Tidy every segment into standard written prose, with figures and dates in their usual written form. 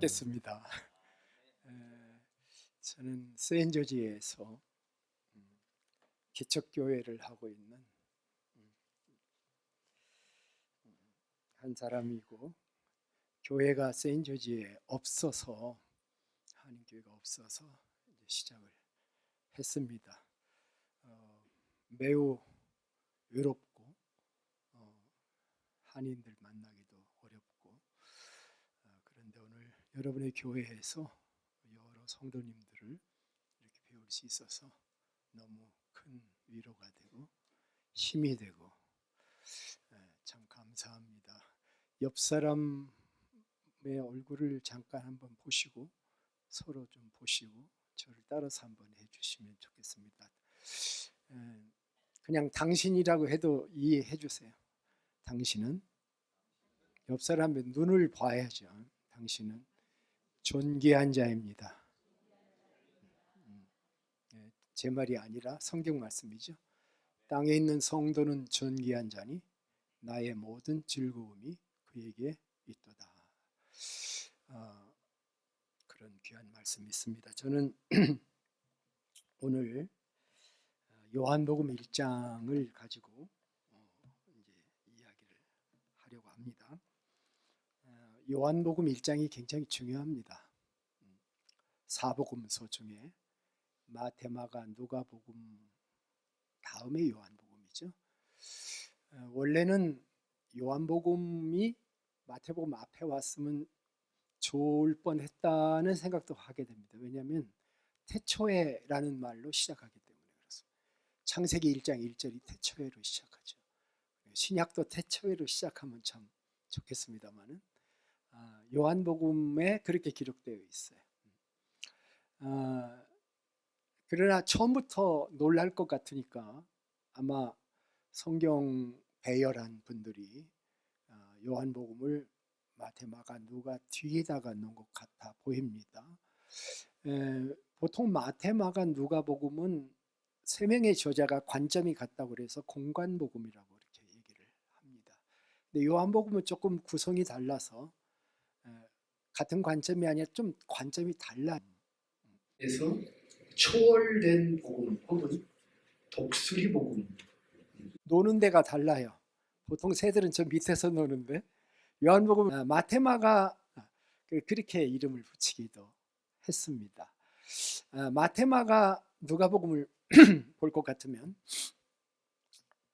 받겠습니다. 저는 세인저지에서 개척교회를 하고 있는 한 사람이고, 교회가 세인저지에 없어서, 한인교회가 없어서 이제 시작을 했습니다. 매우 외롭고 한인들 만나기도 어렵고, 그런데 오늘 여러분의 교회에서 여러 성도님들을 이렇게 배울 수 있어서 너무 큰 위로가 되고 힘이 되고 참 감사합니다. 옆 사람의 얼굴을 잠깐 한번 보시고 서로 좀 보시고 저를 따라서 한번 해주시면 좋겠습니다. 그냥 당신이라고 해도 이해해 주세요. 당신은 옆 사람의 눈을 봐야죠. 당신은 존귀한 자입니다. 제 말이 아니라 성경 말씀이죠. 땅에 있는 성도는 존귀한 자니 나의 모든 즐거움이 그에게 있도다. 그런 귀한 말씀이 있습니다. 저는 오늘 요한복음 1장을 가지고 이제 이야기를 하려고 합니다. 요한복음 1장이 굉장히 중요합니다. 사복음서 중에 마태, 마가, 누가복음 다음에 요한복음이죠. 원래는 요한복음이 마태복음 앞에 왔으면 좋을 뻔했다는 생각도 하게 됩니다. 왜냐하면 태초에라는 말로 시작하기 때문에 그렇습니다. 창세기 1장 1절이 태초에로 시작하죠. 신약도 태초에로 시작하면 참 좋겠습니다만은 요한복음에 그렇게 기록되어 있어요. 그러나 처음부터 놀랄 것 같으니까 아마 성경 배열한 분들이 요한복음을 마태, 마가, 누가 뒤에다가 놓은 것 같아 보입니다. 보통 마태, 마가, 누가복음은 세 명의 저자가 관점이 같다고 그래서 공관복음이라고 이렇게 얘기를 합니다. 근데 요한복음은 조금 구성이 달라서 같은 관점이 아니라 좀 관점이 달라요. 그래서 초월된 복음 혹은 독수리 복음, 노는 데가 달라요. 보통 새들은 저 밑에서 노는데 요한복음, 마테마가 그렇게 이름을 붙이기도 했습니다. 마테마가 누가복음을 볼 것 같으면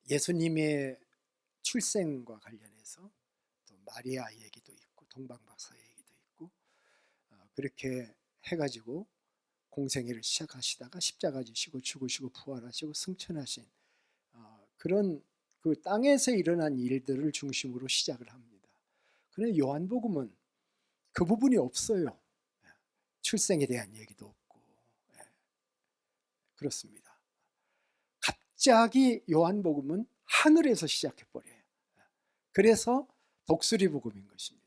예수님의 출생과 관련해서 또 마리아 얘기도 있고 동방박사 얘기도 있고 그렇게 해가지고 공생애를 시작하시다가 십자가 지시고 죽으시고 부활하시고 승천하신 그런 그 땅에서 일어난 일들을 중심으로 시작을 합니다. 그런데 요한복음은 그 부분이 없어요. 출생에 대한 얘기도 없고 그렇습니다. 갑자기 요한복음은 하늘에서 시작해버려요. 그래서 독수리 복음인 것입니다.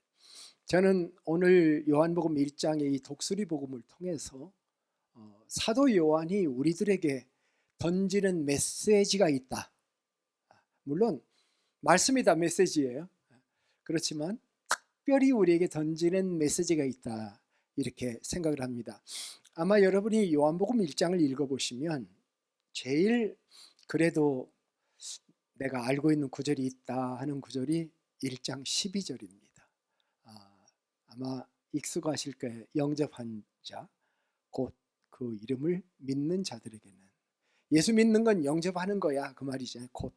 저는 오늘 요한복음 1장의 이 독수리 복음을 통해서 사도 요한이 우리들에게 던지는 메시지가 있다. 물론 말씀이 다 메시지예요. 그렇지만 특별히 우리에게 던지는 메시지가 있다 이렇게 생각을 합니다. 아마 여러분이 요한복음 1장을 읽어보시면 제일 그래도 내가 알고 있는 구절이 있다 하는 구절이 1장 12절입니다. 아마 익숙하실 거예요. 영접한 자, 곧 그 이름을 믿는 자들에게는, 예수 믿는 건 영접하는 거야 그 말이죠. 곧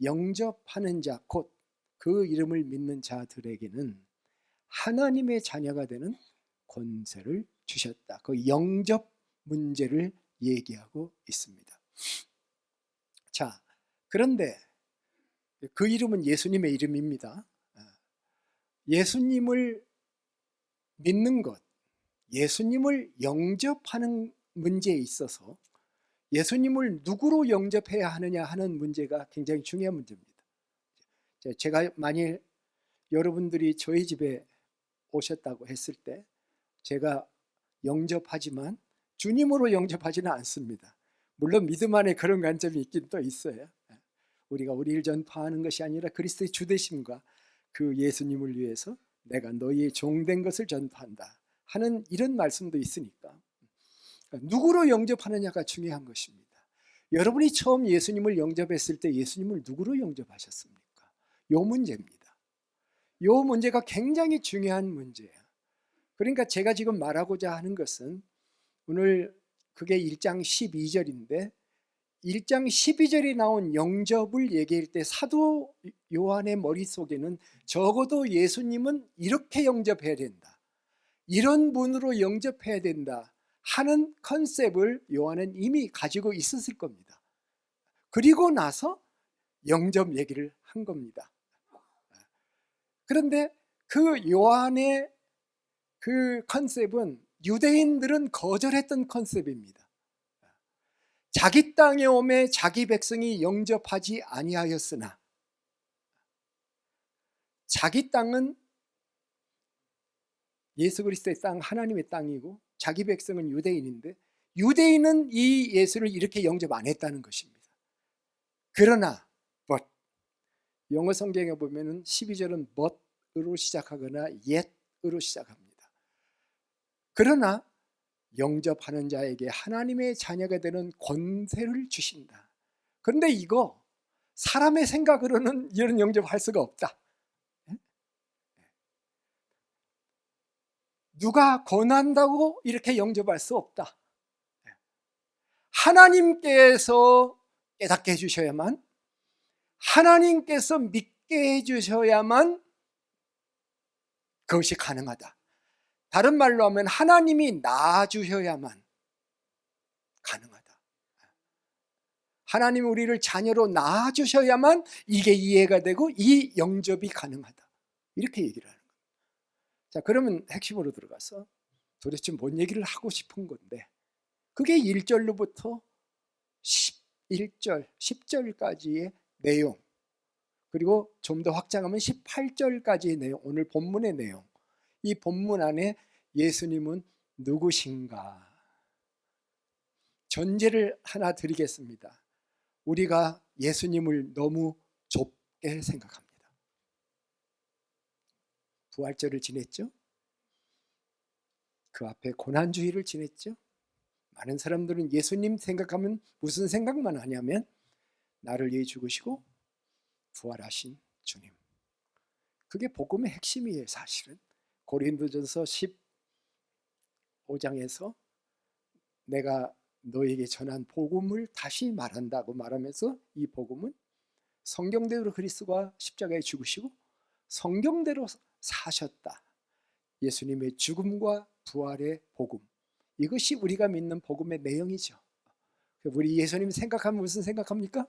영접하는 자, 곧 그 이름을 믿는 자들에게는 하나님의 자녀가 되는 권세를 주셨다. 그 영접 문제를 얘기하고 있습니다. 자, 그런데 그 이름은 예수님의 이름입니다. 예수님을 믿는 것, 예수님을 영접하는 문제에 있어서 예수님을 누구로 영접해야 하느냐 하는 문제가 굉장히 중요한 문제입니다. 제가 만일 여러분들이 저희 집에 오셨다고 했을 때 제가 영접하지만 주님으로 영접하지는 않습니다. 물론 믿음 안에 그런 관점이 있긴 또 있어요. 우리가 우리를 전파하는 것이 아니라 그리스도의 주되심과 그 예수님을 위해서 내가 너희의 종된 것을 전파한다. 하는 이런 말씀도 있으니까 누구로 영접하느냐가 중요한 것입니다. 여러분이 처음 예수님을 영접했을 때 예수님을 누구로 영접하셨습니까? 요 문제입니다. 요 문제가 굉장히 중요한 문제예요. 그러니까 제가 지금 말하고자 하는 것은 오늘 그게 1장 12절인데 1장 12절에 나온 영접을 얘기할 때 사도 요한의 머릿속에는 적어도 예수님은 이렇게 영접해야 된다, 이런 분으로 영접해야 된다 하는 컨셉을 요한은 이미 가지고 있었을 겁니다. 그리고 나서 영접 얘기를 한 겁니다. 그런데 그 요한의 그 컨셉은 유대인들은 거절했던 컨셉입니다. 자기 땅에 오매 자기 백성이 영접하지 아니하였으나, 자기 땅은 예수 그리스도의 땅, 하나님의 땅이고 자기 백성은 유대인인데 유대인은 이 예수를 이렇게 영접 안 했다는 것입니다. 그러나 but, 영어 성경에 보면은 12절은 but으로 시작하거나 yet으로 시작합니다. 그러나 영접하는 자에게 하나님의 자녀가 되는 권세를 주신다. 그런데 이거 사람의 생각으로는 이런 영접할 수가 없다. 누가 권한다고 이렇게 영접할 수 없다. 하나님께서 깨닫게 해주셔야만, 하나님께서 믿게 해주셔야만 그것이 가능하다. 다른 말로 하면 하나님이 낳아주셔야만 가능하다. 하나님이 우리를 자녀로 낳아주셔야만 이게 이해가 되고 이 영접이 가능하다. 이렇게 얘기를 하는 거예요. 자, 그러면 핵심으로 들어가서 도대체 뭔 얘기를 하고 싶은 건데, 그게 1절로부터 11절, 10절까지의 내용, 그리고 좀 더 확장하면 18절까지의 내용, 오늘 본문의 내용. 이 본문 안에 예수님은 누구신가? 전제를 하나 드리겠습니다. 우리가 예수님을 너무 좁게 생각합니다. 부활절을 지냈죠? 그 앞에 고난주일을 지냈죠? 많은 사람들은 예수님 생각하면 무슨 생각만 하냐면 나를 위해 죽으시고 부활하신 주님. 그게 복음의 핵심이에요. 사실은 고린도전서 15장에서 내가 너에게 전한 복음을 다시 말한다고 말하면서 이 복음은 성경대로 그리스도가 십자가에 죽으시고 성경대로 사셨다. 예수님의 죽음과 부활의 복음, 이것이 우리가 믿는 복음의 내용이죠. 우리 예수님 생각하면 무슨 생각합니까?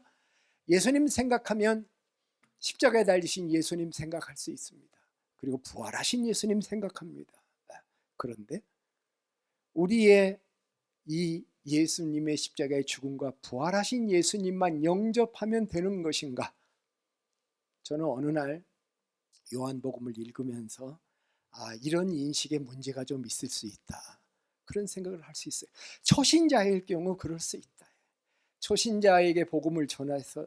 예수님 생각하면 십자가에 달리신 예수님 생각할 수 있습니다. 그리고 부활하신 예수님 생각합니다. 그런데 우리의 이 예수님의 십자가의 죽음과 부활하신 예수님만 영접하면 되는 것인가? 저는 어느 날 요한복음을 읽으면서 이런 인식에 문제가 좀 있을 수 있다, 그런 생각을 할 수 있어요. 초신자일 경우 그럴 수 있다. 초신자에게 복음을 전해서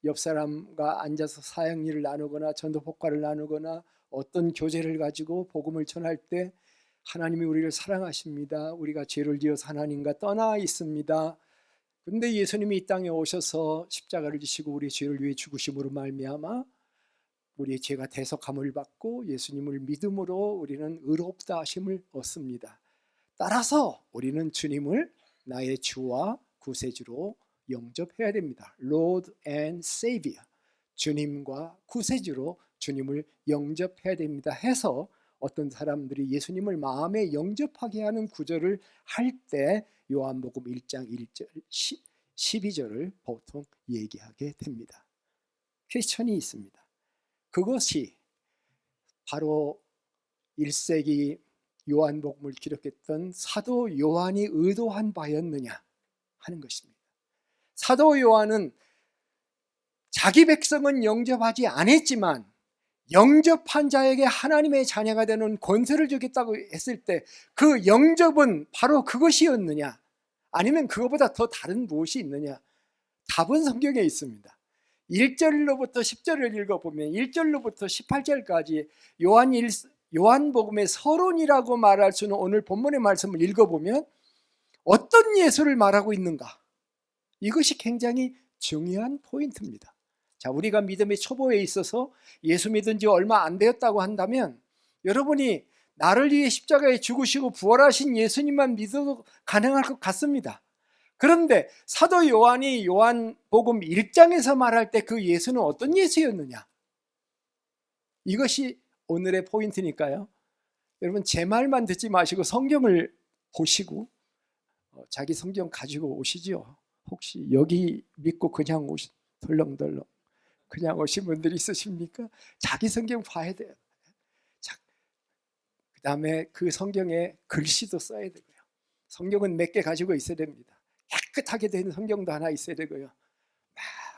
옆 사람과 앉아서 사역일을 나누거나 전도 복과를 나누거나 어떤 교제를 가지고 복음을 전할 때 하나님이 우리를 사랑하십니다, 우리가 죄를 지어서 하나님과 떠나 있습니다, 그런데 예수님이 이 땅에 오셔서 십자가를 지시고 우리의 죄를 위해 죽으심으로 말미암아 우리의 죄가 대속함을 받고 예수님을 믿음으로 우리는 의롭다 하심을 얻습니다. 따라서 우리는 주님을 나의 주와 구세주로 영접해야 됩니다. Lord and Savior, 주님과 구세주로 주님을 영접해야 됩니다 해서 어떤 사람들이 예수님을 마음에 영접하게 하는 구절을 할 때 요한복음 1장 1절 12절을 보통 얘기하게 됩니다. 퀘스천이 있습니다. 그것이 바로 1세기 요한복음을 기록했던 사도 요한이 의도한 바였느냐 하는 것입니다. 사도 요한은 자기 백성은 영접하지 않았지만 영접한 자에게 하나님의 자녀가 되는 권세를 주겠다고 했을 때 그 영접은 바로 그것이었느냐, 아니면 그것보다 더 다른 무엇이 있느냐? 답은 성경에 있습니다. 1절로부터 10절을 읽어보면 1절로부터 18절까지 요한 요한복음의 서론이라고 말할 수는 오늘 본문의 말씀을 읽어보면 어떤 예수를 말하고 있는가? 이것이 굉장히 중요한 포인트입니다. 자, 우리가 믿음의 초보에 있어서 예수 믿은 지 얼마 안 되었다고 한다면 여러분이 나를 위해 십자가에 죽으시고 부활하신 예수님만 믿어도 가능할 것 같습니다. 그런데 사도 요한이 요한복음 1장에서 말할 때 그 예수는 어떤 예수였느냐? 이것이 오늘의 포인트니까요. 여러분 제 말만 듣지 마시고 성경을 보시고 자기 성경 가지고 오시죠. 혹시 여기 믿고 그냥 덜렁덜렁 그냥 오신 분들이 있으십니까? 자기 성경 봐야 돼요. 그 다음에 그 성경에 글씨도 써야 되고요. 성경은 몇 개 가지고 있어야 됩니다. 깨끗하게 된 성경도 하나 있어야 되고요. 막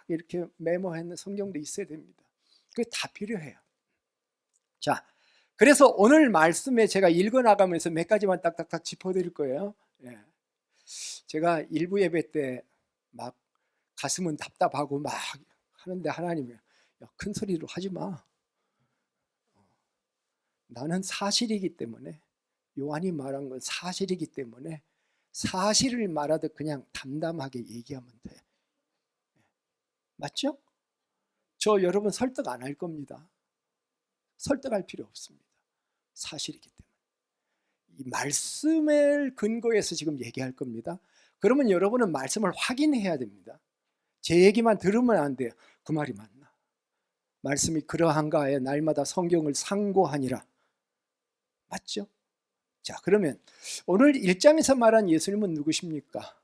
이렇게 메모하는 성경도 있어야 됩니다. 그게 다 필요해요. 자, 그래서 오늘 말씀에 제가 읽어나가면서 몇 가지만 딱딱딱 짚어드릴 거예요. 예. 제가 일부 예배 때 막 가슴은 답답하고 막 하는데 하나님이 큰 소리로 하지 마. 나는 사실이기 때문에, 요한이 말한 건 사실이기 때문에 사실을 말하듯 그냥 담담하게 얘기하면 돼. 맞죠? 저 여러분 설득 안 할 겁니다. 설득할 필요 없습니다. 사실이기 때문에. 이 말씀을 근거해서 지금 얘기할 겁니다. 그러면 여러분은 말씀을 확인해야 됩니다. 제 얘기만 들으면 안 돼요. 그 말이 맞나? 말씀이 그러한가에 날마다 성경을 상고하니라. 맞죠? 자, 그러면 오늘 1장에서 말한 예수님은 누구십니까?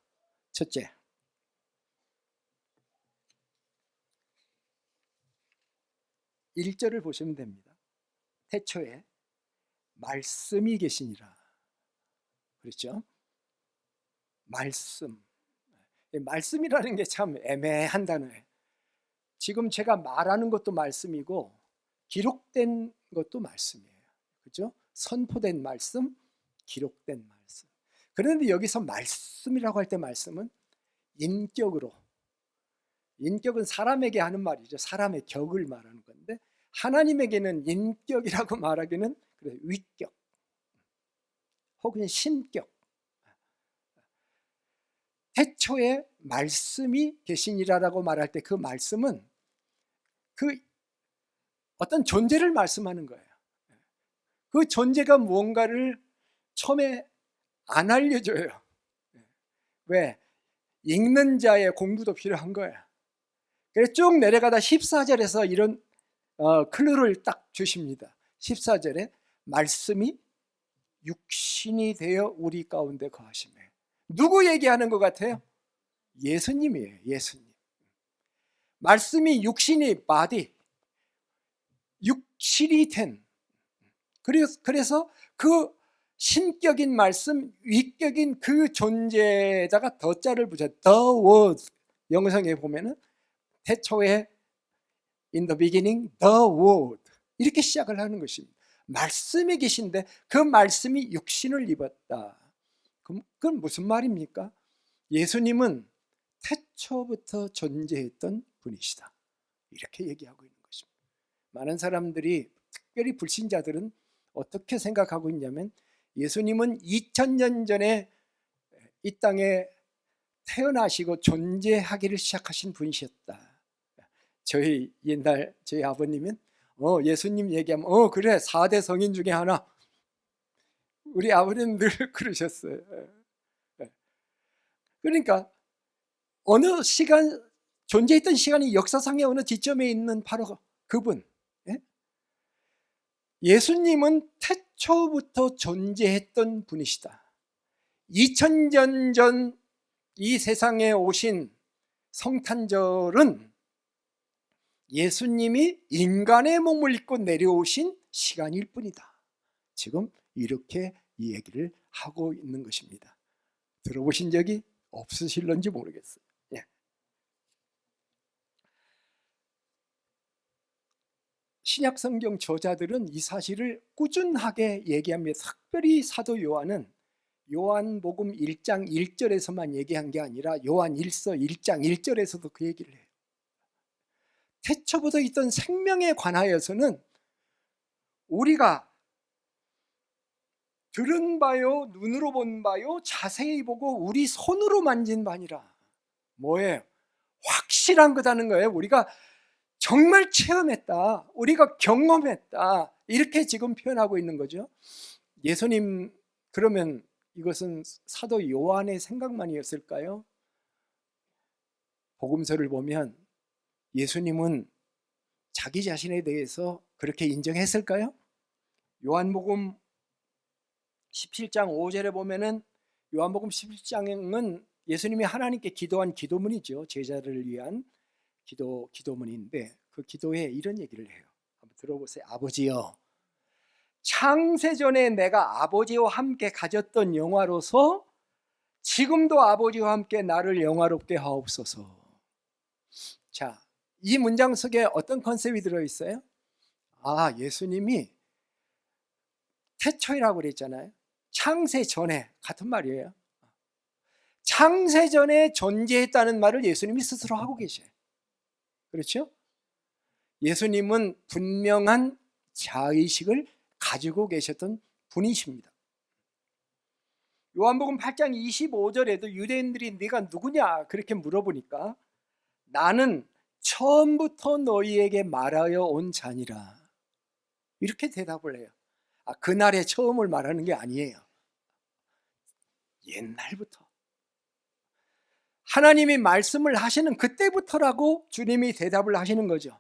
첫째, 1절을 보시면 됩니다. 태초에 말씀이 계시니라. 그렇죠? 말씀이라는 게 참 애매한 단어예요. 지금 제가 말하는 것도 말씀이고 기록된 것도 말씀이에요. 그렇죠? 선포된 말씀, 기록된 말씀. 그런데 여기서 말씀이라고 할 때 말씀은 인격으로, 인격은 사람에게 하는 말이죠. 사람의 격을 말하는 건데 하나님에게는 인격이라고 말하기는 그래, 위격 혹은 신격. 태초에 말씀이 계시니라라고 말할 때 그 말씀은 그 어떤 존재를 말씀하는 거예요. 그 존재가 무언가를 처음에 안 알려줘요. 왜? 읽는 자의 공부도 필요한 거예요. 그래서 쭉 내려가다 14절에서 이런 클루를 딱 주십니다. 14절에 말씀이 육신이 되어 우리 가운데 거하시며. 누구 얘기하는 것 같아요? 예수님이에요. 예수님. 말씀이 육신이 바디, 육신이 된. 그래서 그 신격인 말씀, 위격인 그 존재에다가 더자를 붙여 the word. 영성에 보면은 태초에 in the beginning the word 이렇게 시작을 하는 것입니다. 말씀이 계신데 그 말씀이 육신을 입었다. 그건 무슨 말입니까? 예수님은 태초부터 존재했던 분이시다. 이렇게 얘기하고 있는 것입니다. 많은 사람들이, 특별히 불신자들은 어떻게 생각하고 있냐면 예수님은 2000년 전에 이 땅에 태어나시고 존재하기를 시작하신 분이셨다. 저희 옛날 저희 아버님은 예수님 얘기하면 그래 4대 성인 중에 하나. 우리 아버님 늘 그러셨어요. 그러니까 어느 시간, 존재했던 시간이 역사상의 어느 지점에 있는 바로 그분. 예수님은 태초부터 존재했던 분이시다. 2000년 전 이 세상에 오신 성탄절은 예수님이 인간의 몸을 입고 내려오신 시간일 뿐이다. 지금 이렇게 이 얘기를 하고 있는 것입니다. 들어보신 적이 없으실런지 모르겠어요. 신약 성경 저자들은 이 사실을 꾸준하게 얘기합니다. 특별히 사도 요한은 요한복음 1장 1절에서만 얘기한 게 아니라 요한 1서 1장 1절에서도 그 얘기를 해요. 태초부터 있던 생명에 관하여서는 우리가 들은 바요, 눈으로 본 바요, 자세히 보고 우리 손으로 만진 바니라. 뭐예요? 확실한 거다는 거예요. 우리가 정말 체험했다, 우리가 경험했다, 이렇게 지금 표현하고 있는 거죠. 예수님, 그러면 이것은 사도 요한의 생각만이었을까요? 복음서를 보면 예수님은 자기 자신에 대해서 그렇게 인정했을까요? 요한복음 17장 5절에 보면은, 요한복음 17장은 예수님이 하나님께 기도한 기도문이죠. 제자를 위한 기도문인데, 그 기도에 이런 얘기를 해요. 한번 들어보세요. 아버지여, 창세전에 내가 아버지와 함께 가졌던 영화로서 지금도 아버지와 함께 나를 영화롭게 하옵소서. 자, 이 문장 속에 어떤 컨셉이 들어있어요? 예수님이 태초이라고 그랬잖아요. 창세 전에, 같은 말이에요. 창세 전에 존재했다는 말을 예수님이 스스로 하고 계셔요. 그렇죠? 예수님은 분명한 자의식을 가지고 계셨던 분이십니다. 요한복음 8장 25절에도 유대인들이 네가 누구냐 그렇게 물어보니까, 나는 처음부터 너희에게 말하여 온 자니라, 이렇게 대답을 해요. 그날의 처음을 말하는 게 아니에요. 옛날부터 하나님이 말씀을 하시는 그때부터라고 주님이 대답을 하시는 거죠.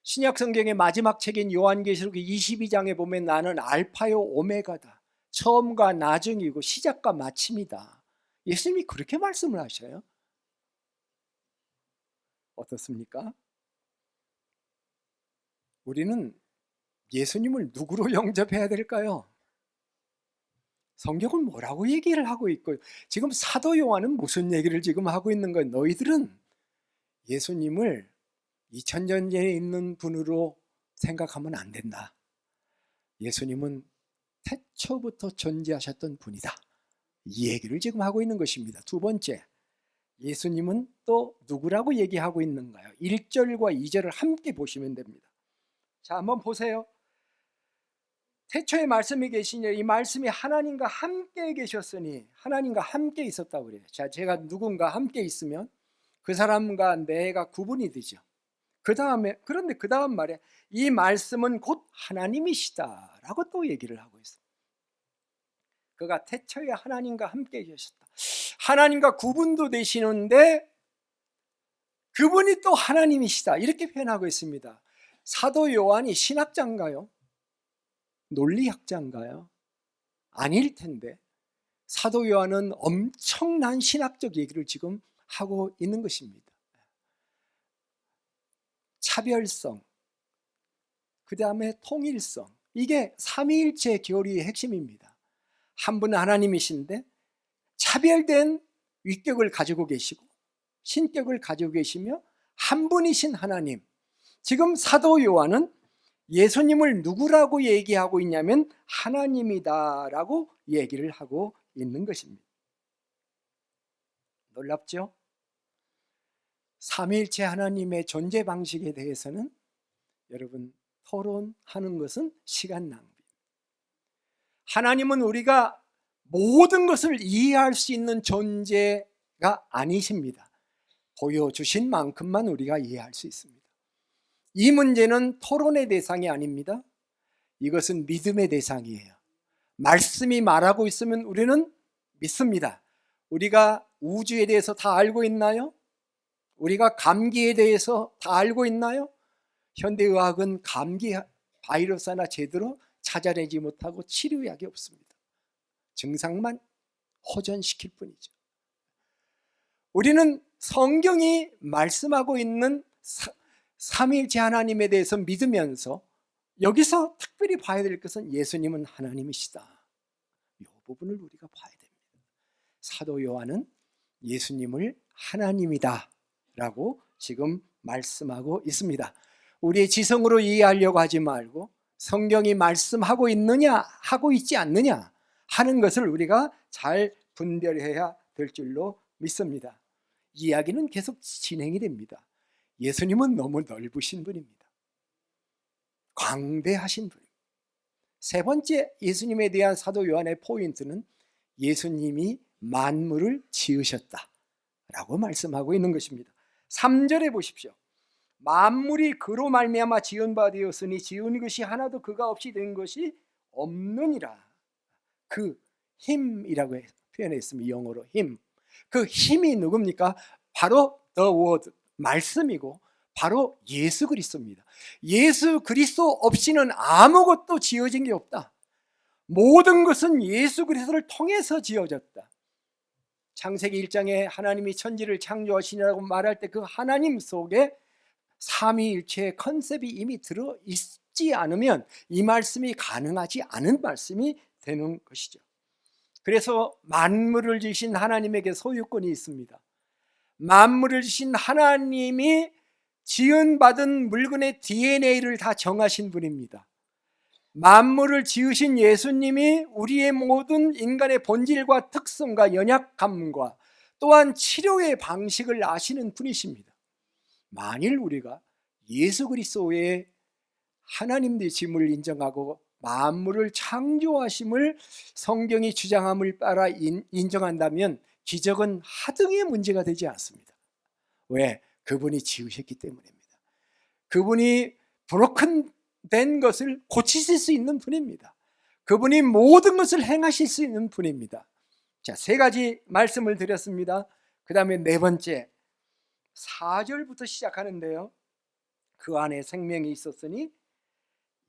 신약 성경의 마지막 책인 요한계시록 22장에 보면 나는 알파요 오메가다, 처음과 나중이고 시작과 마침이다, 예수님이 그렇게 말씀을 하셔요. 어떻습니까? 우리는 예수님을 누구로 영접해야 될까요? 성경은 뭐라고 얘기를 하고 있고, 지금 사도 요한은 무슨 얘기를 지금 하고 있는 거예요? 너희들은 예수님을 2000년 전에 있는 분으로 생각하면 안 된다. 예수님은 태초부터 존재하셨던 분이다, 이 얘기를 지금 하고 있는 것입니다. 두 번째, 예수님은 또 누구라고 얘기하고 있는가요? 1절과 2절을 함께 보시면 됩니다. 자, 한번 보세요. 태초에 말씀이 계시니 이 말씀이 하나님과 함께 계셨으니, 하나님과 함께 있었다고 그래요. 자, 제가 누군가 함께 있으면 그 사람과 내가 구분이 되죠. 그런데 그 다음 말에 이 말씀은 곧 하나님이시다라고 또 얘기를 하고 있습니다. 그가 태초에 하나님과 함께 계셨다. 하나님과 구분도 되시는데 그분이 또 하나님이시다, 이렇게 표현하고 있습니다. 사도 요한이 신학자인가요? 논리학자인가요? 아닐 텐데 사도 요한은 엄청난 신학적 얘기를 지금 하고 있는 것입니다. 차별성, 그 다음에 통일성, 이게 삼위일체 교리의 핵심입니다. 한 분은 하나님이신데 차별된 위격을 가지고 계시고 신격을 가지고 계시며 한 분이신 하나님. 지금 사도 요한은 예수님을 누구라고 얘기하고 있냐면 하나님이다라고 얘기를 하고 있는 것입니다. 놀랍죠? 삼위일체 하나님의 존재 방식에 대해서는 여러분, 토론하는 것은 시간 낭비. 하나님은 우리가 모든 것을 이해할 수 있는 존재가 아니십니다. 보여주신 만큼만 우리가 이해할 수 있습니다. 이 문제는 토론의 대상이 아닙니다. 이것은 믿음의 대상이에요. 말씀이 말하고 있으면 우리는 믿습니다. 우리가 우주에 대해서 다 알고 있나요? 우리가 감기에 대해서 다 알고 있나요? 현대의학은 감기 바이러스 하나 제대로 찾아내지 못하고 치료약이 없습니다. 증상만 호전시킬 뿐이죠. 우리는 성경이 말씀하고 있는 삼위일체 하나님에 대해서 믿으면서 여기서 특별히 봐야 될 것은 예수님은 하나님이시다, 이 부분을 우리가 봐야 됩니다. 사도 요한은 예수님을 하나님이다 라고 지금 말씀하고 있습니다. 우리의 지성으로 이해하려고 하지 말고 성경이 말씀하고 있느냐 하고 있지 않느냐 하는 것을 우리가 잘 분별해야 될 줄로 믿습니다. 이야기는 계속 진행이 됩니다. 예수님은 너무 넓으신 분입니다. 광대하신 분입니다. 세 번째 예수님에 대한 사도 요한의 포인트는 예수님이 만물을 지으셨다라고 말씀하고 있는 것입니다. 3절에 보십시오. 만물이 그로 말미암아 지은 바 되었으니 지은 것이 하나도 그가 없이 된 것이 없느니라. 그 힘이라고 표현했습니다. 영어로 힘. 그 힘이 누굽니까? 바로 the word, 말씀이고 바로 예수 그리스도입니다. 예수 그리스도 없이는 아무것도 지어진 게 없다. 모든 것은 예수 그리스도를 통해서 지어졌다. 창세기 1장에 하나님이 천지를 창조하시냐고 말할 때 그 하나님 속에 삼위일체의 컨셉이 이미 들어있지 않으면 이 말씀이 가능하지 않은 말씀이 되는 것이죠. 그래서 만물을 지으신 하나님에게 소유권이 있습니다. 만물을 지으신 하나님이 지은받은 물건의 DNA를 다 정하신 분입니다. 만물을 지으신 예수님이 우리의 모든 인간의 본질과 특성과 연약함과 또한 치료의 방식을 아시는 분이십니다. 만일 우리가 예수 그리스도의 하나님 되심을 인정하고 만물을 창조하심을 성경이 주장함을 따라 인정한다면 기적은 하등의 문제가 되지 않습니다. 왜? 그분이 지으셨기 때문입니다. 그분이 브로큰된 것을 고치실 수 있는 분입니다. 그분이 모든 것을 행하실 수 있는 분입니다. 자, 세 가지 말씀을 드렸습니다. 그 다음에 네 번째 4절부터 시작하는데요. 그 안에 생명이 있었으니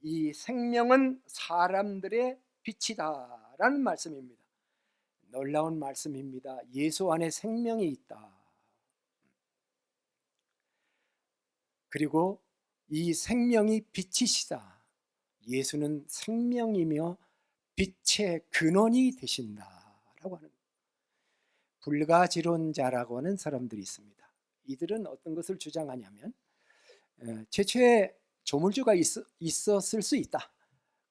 이 생명은 사람들의 빛이다 라는 말씀입니다. 놀라운 말씀입니다. 예수 안에 생명이 있다. 그리고 이 생명이 빛이시다. 예수는 생명이며 빛의 근원이 되신다라고 하는 불가지론자라고 하는 사람들이 있습니다. 이들은 어떤 것을 주장하냐면 최초에 조물주가 있었을 수 있다.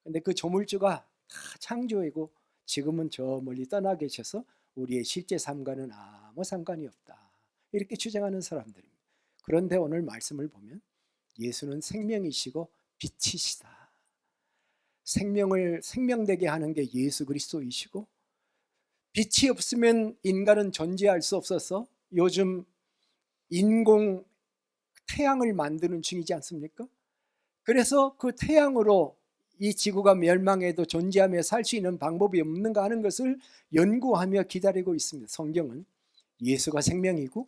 근데 그 조물주가 다 창조이고 지금은 저 멀리 떠나 계셔서 우리의 실제 삶과는 아무 상관이 없다. 이렇게 주장하는 사람들입니다. 그런데 오늘 말씀을 보면 예수는 생명이시고 빛이시다. 생명을 생명되게 하는 게 예수 그리스도이시고 빛이 없으면 인간은 존재할 수 없어서 요즘 인공 태양을 만드는 중이지 않습니까? 그래서 그 태양으로 이 지구가 멸망해도 존재하며 살 수 있는 방법이 없는가 하는 것을 연구하며 기다리고 있습니다. 성경은 예수가 생명이고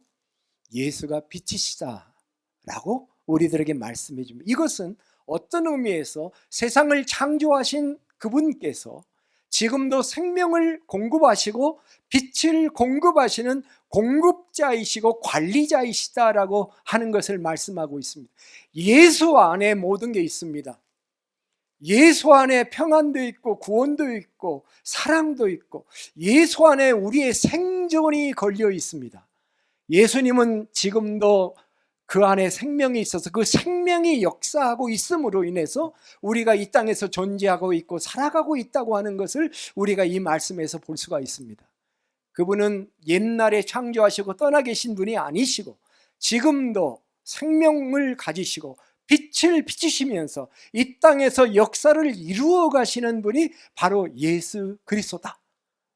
예수가 빛이시다라고 우리들에게 말씀해 줍니다. 이것은 어떤 의미에서 세상을 창조하신 그분께서 지금도 생명을 공급하시고 빛을 공급하시는 공급자이시고 관리자이시다라고 하는 것을 말씀하고 있습니다. 예수 안에 모든 게 있습니다. 예수 안에 평안도 있고 구원도 있고 사랑도 있고 예수 안에 우리의 생존이 걸려 있습니다. 예수님은 지금도 그 안에 생명이 있어서 그 생명이 역사하고 있음으로 인해서 우리가 이 땅에서 존재하고 있고 살아가고 있다고 하는 것을 우리가 이 말씀에서 볼 수가 있습니다. 그분은 옛날에 창조하시고 떠나 계신 분이 아니시고 지금도 생명을 가지시고 빛을 비추시면서 이 땅에서 역사를 이루어 가시는 분이 바로 예수 그리스도다.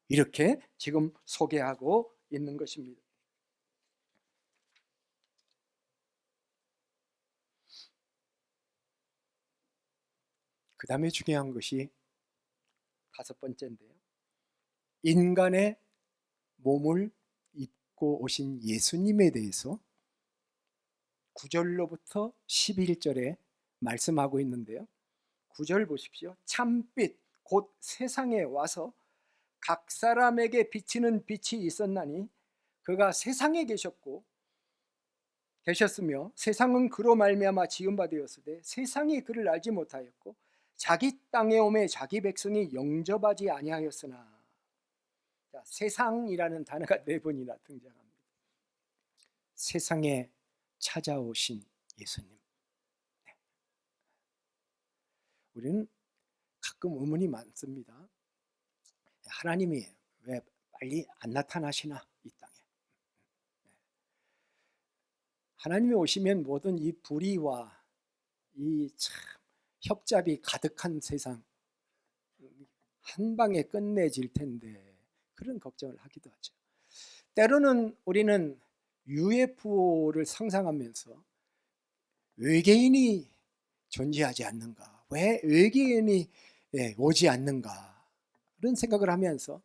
이렇게 지금 소개하고 있는 것입니다. 그 다음에 중요한 것이 다섯 번째인데요. 인간의 몸을 입고 오신 예수님에 대해서 9절로부터 11절에 말씀하고 있는데요. 9절 보십시오. 참빛 곧 세상에 와서 각 사람에게 비치는 빛이 있었나니 그가 세상에 계셨으며 세상은 그로 말미암아 지은 바 되었으되 세상이 그를 알지 못하였고 자기 땅에 오매 자기 백성이 영접하지 아니하였으나. 자, 세상이라는 단어가 4번이나 등장합니다. 세상에 찾아오신 예수님. 우리는 가끔 의문이 많습니다. 하나님이 왜 빨리 안 나타나시나 이 땅에. 하나님이 오시면 모든 이 불의와 이 참 협잡이 가득한 세상, 한 방에 끝내질 텐데 그런 걱정을 하기도 하죠. 때로는 우리는 UFO를 상상하면서 외계인이 존재하지 않는가, 왜 외계인이 오지 않는가, 그런 생각을 하면서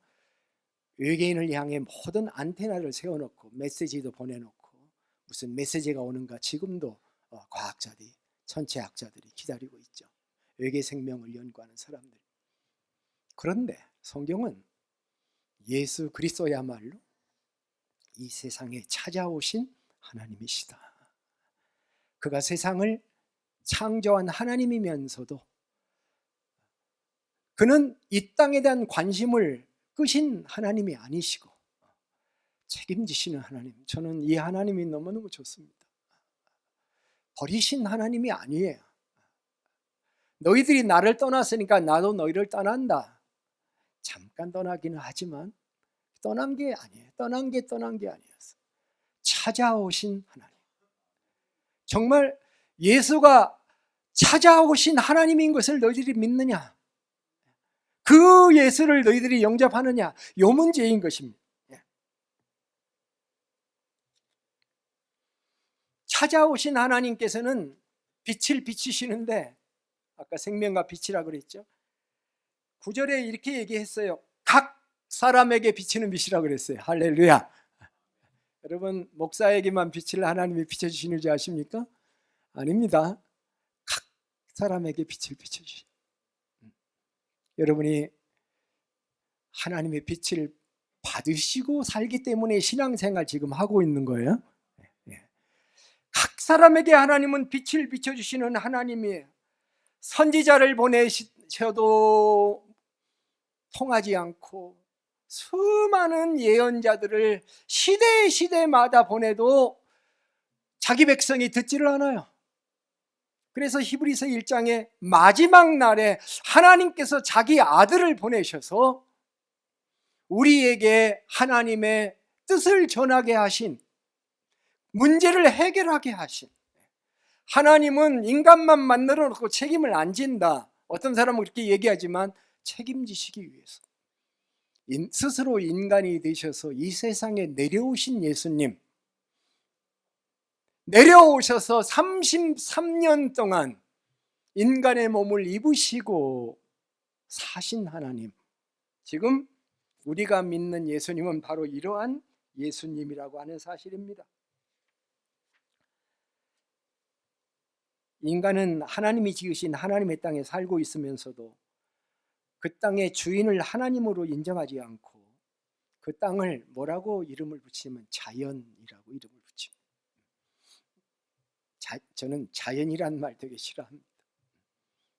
외계인을 향해 모든 안테나를 세워놓고 메시지도 보내놓고 무슨 메시지가 오는가 지금도 과학자들이, 천체학자들이 기다리고 있죠. 외계 생명을 연구하는 사람들. 그런데 성경은 예수 그리스도야말로 이 세상에 찾아오신 하나님이시다. 그가 세상을 창조한 하나님이면서도 그는 이 땅에 대한 관심을 끄신 하나님이 아니시고 책임지시는 하나님. 저는 이 하나님이 너무너무 좋습니다. 버리신 하나님이 아니에요. 너희들이 나를 떠났으니까 나도 너희를 떠난다. 잠깐 떠나기는 하지만 떠난 게 아니에요. 떠난 게 아니었어요. 찾아오신 하나님. 정말 예수가 찾아오신 하나님인 것을 너희들이 믿느냐? 그 예수를 너희들이 영접하느냐? 요 문제인 것입니다. 찾아오신 하나님께서는 빛을 비추시는데, 아까 생명과 빛이라 그랬죠. 9절에 이렇게 얘기했어요. 각 사람에게 비치는 빛이라고 그랬어요. 할렐루야. 여러분, 목사에게만 빛을 하나님이 비춰주시는 줄 아십니까? 아닙니다. 각 사람에게 빛을 비춰주시죠. 여러분이 하나님의 빛을 받으시고 살기 때문에 신앙생활 지금 하고 있는 거예요. 각 사람에게 하나님은 빛을 비춰주시는 하나님이에요. 선지자를 보내셔도 통하지 않고 수많은 예언자들을 시대마다 보내도 자기 백성이 듣지를 않아요. 그래서 히브리서 1장에 마지막 날에 하나님께서 자기 아들을 보내셔서 우리에게 하나님의 뜻을 전하게 하신, 문제를 해결하게 하신, 하나님은 인간만 만들어 놓고 책임을 안 진다. 어떤 사람은 그렇게 얘기하지만 책임지시기 위해서 스스로 인간이 되셔서 이 세상에 내려오신 예수님, 내려오셔서 33년 동안 인간의 몸을 입으시고 사신 하나님, 지금 우리가 믿는 예수님은 바로 이러한 예수님이라고 하는 사실입니다. 인간은 하나님이 지으신 하나님의 땅에 살고 있으면서도 그 땅의 주인을 하나님으로 인정하지 않고 그 땅을 뭐라고 이름을 붙이면 자연이라고 이름을 붙입니다. 저는 자연이란 말 되게 싫어합니다.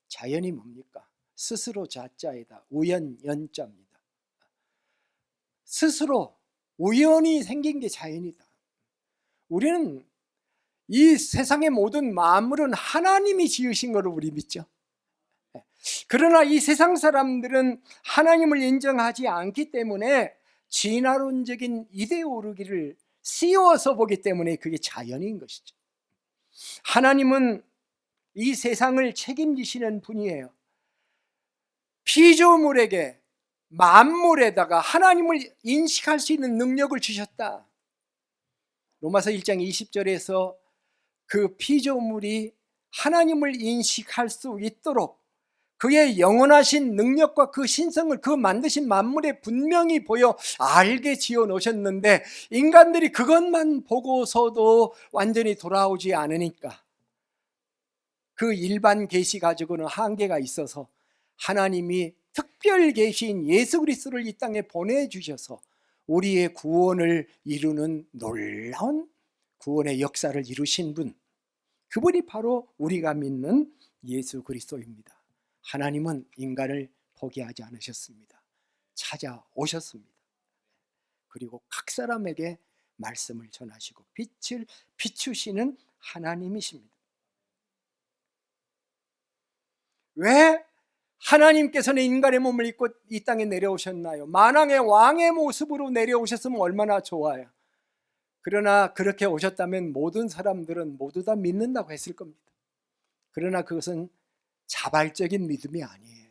자연이 뭡니까? 스스로 자자에다 우연 연자입니다. 스스로 우연히 생긴 게 자연이다. 우리는 이 세상의 모든 만물은 하나님이 지으신 것을 우리 믿죠. 그러나 이 세상 사람들은 하나님을 인정하지 않기 때문에 진화론적인 이데올로기를 씌워서 보기 때문에 그게 자연인 것이죠. 하나님은 이 세상을 책임지시는 분이에요. 피조물에게, 만물에다가 하나님을 인식할 수 있는 능력을 주셨다. 로마서 1장 20절에서 그 피조물이 하나님을 인식할 수 있도록 그의 영원하신 능력과 그 신성을 그 만드신 만물에 분명히 보여 알게 지어 놓으셨는데, 인간들이 그것만 보고서도 완전히 돌아오지 않으니까 그 일반 계시 가지고는 한계가 있어서 하나님이 특별 계시인 예수 그리스도를 이 땅에 보내주셔서 우리의 구원을 이루는 놀라운 구원의 역사를 이루신 분, 그분이 바로 우리가 믿는 예수 그리스도입니다. 하나님은 인간을 포기하지 않으셨습니다. 찾아오셨습니다. 그리고 각 사람에게 말씀을 전하시고 빛을 비추시는 하나님이십니다. 왜 하나님께서는 인간의 몸을 입고 이 땅에 내려오셨나요? 만왕의 왕의 모습으로 내려오셨으면 얼마나 좋아요. 그러나 그렇게 오셨다면 모든 사람들은 모두 다 믿는다고 했을 겁니다. 그러나 그것은 자발적인 믿음이 아니에요.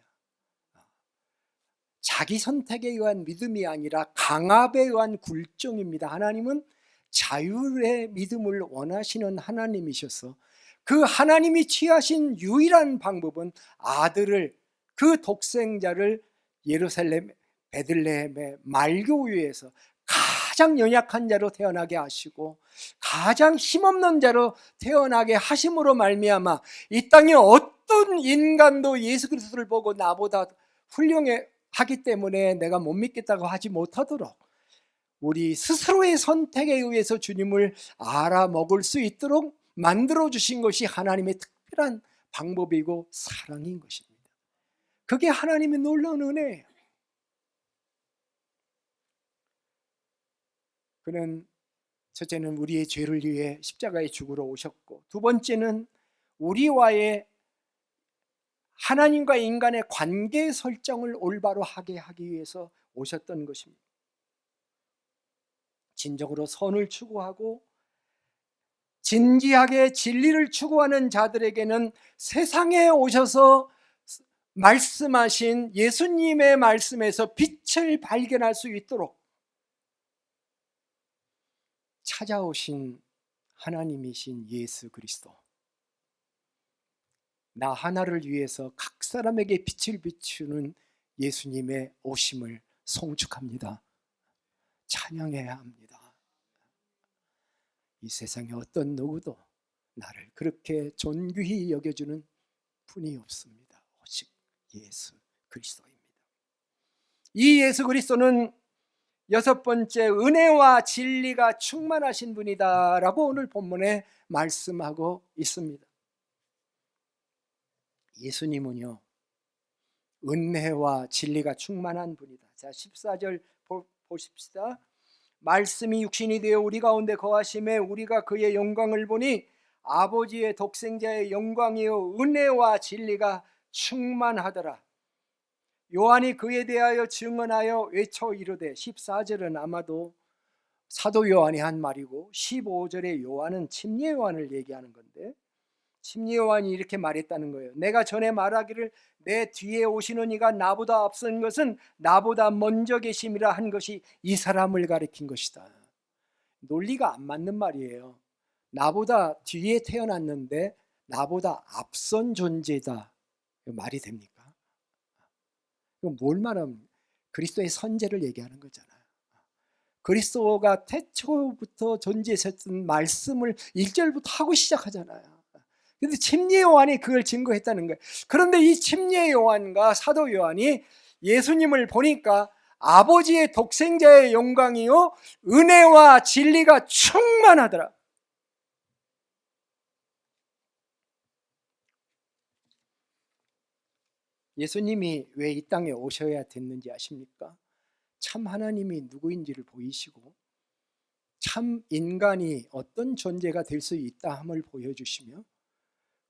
자기 선택에 의한 믿음이 아니라 강압에 의한 굴종입니다. 하나님은 자율의 믿음을 원하시는 하나님이셔서 그 하나님이 취하신 유일한 방법은 아들을, 그 독생자를 예루살렘 베들레헴의 말교유에서 가장 연약한 자로 태어나게 하시고 가장 힘없는 자로 태어나게 하심으로 말미암아 이 땅에 어떤 인간도 예수 그리스도를 보고 나보다 훌륭해 하기 때문에 내가 못 믿겠다고 하지 못하도록 우리 스스로의 선택에 의해서 주님을 알아먹을 수 있도록 만들어 주신 것이 하나님의 특별한 방법이고 사랑인 것입니다. 그게 하나님의 놀라운 은혜예요. 그는 첫째는 우리의 죄를 위해 십자가에 죽으러 오셨고, 두 번째는 우리와의 하나님과 인간의 관계 설정을 올바로 하게 하기 위해서 오셨던 것입니다. 진정으로 선을 추구하고 진지하게 진리를 추구하는 자들에게는 세상에 오셔서 말씀하신 예수님의 말씀에서 빛을 발견할 수 있도록 찾아오신 하나님이신 예수 그리스도, 나 하나를 위해서 각 사람에게 빛을 비추는 예수님의 오심을 송축합니다. 찬양해야 합니다. 이 세상에 어떤 누구도 나를 그렇게 존귀히 여겨주는 분이 없습니다. 오직 예수 그리스도입니다. 이 예수 그리스도는 여섯 번째, 은혜와 진리가 충만하신 분이다 라고 오늘 본문에 말씀하고 있습니다. 예수님은요, 은혜와 진리가 충만한 분이다. 자, 14절 보십시다. 말씀이 육신이 되어 우리 가운데 거하심에 우리가 그의 영광을 보니 아버지의 독생자의 영광이요 은혜와 진리가 충만하더라. 요한이 그에 대하여 증언하여 외쳐 이르되, 14절은 아마도 사도 요한이 한 말이고 15절의 요한은 침례 요한을 얘기하는 건데, 침례 요한이 이렇게 말했다는 거예요. 내가 전에 말하기를 내 뒤에 오시는 이가 나보다 앞선 것은 나보다 먼저 계심이라 한 것이 이 사람을 가리킨 것이다. 논리가 안 맞는 말이에요. 나보다 뒤에 태어났는데 나보다 앞선 존재다. 말이 됩니까? 이건 뭘 말하면 그리스도의 선제를 얘기하는 거잖아요. 그리스도가 태초부터 존재했던 말씀을 1절부터 하고 시작하잖아요. 그런데 침례 요한이 그걸 증거했다는 거예요. 그런데 이 침례 요한과 사도 요한이 예수님을 보니까 아버지의 독생자의 영광이요 은혜와 진리가 충만하더라. 예수님이 왜 이 땅에 오셔야 됐는지 아십니까? 참 하나님이 누구인지를 보이시고 참 인간이 어떤 존재가 될 수 있다함을 보여주시며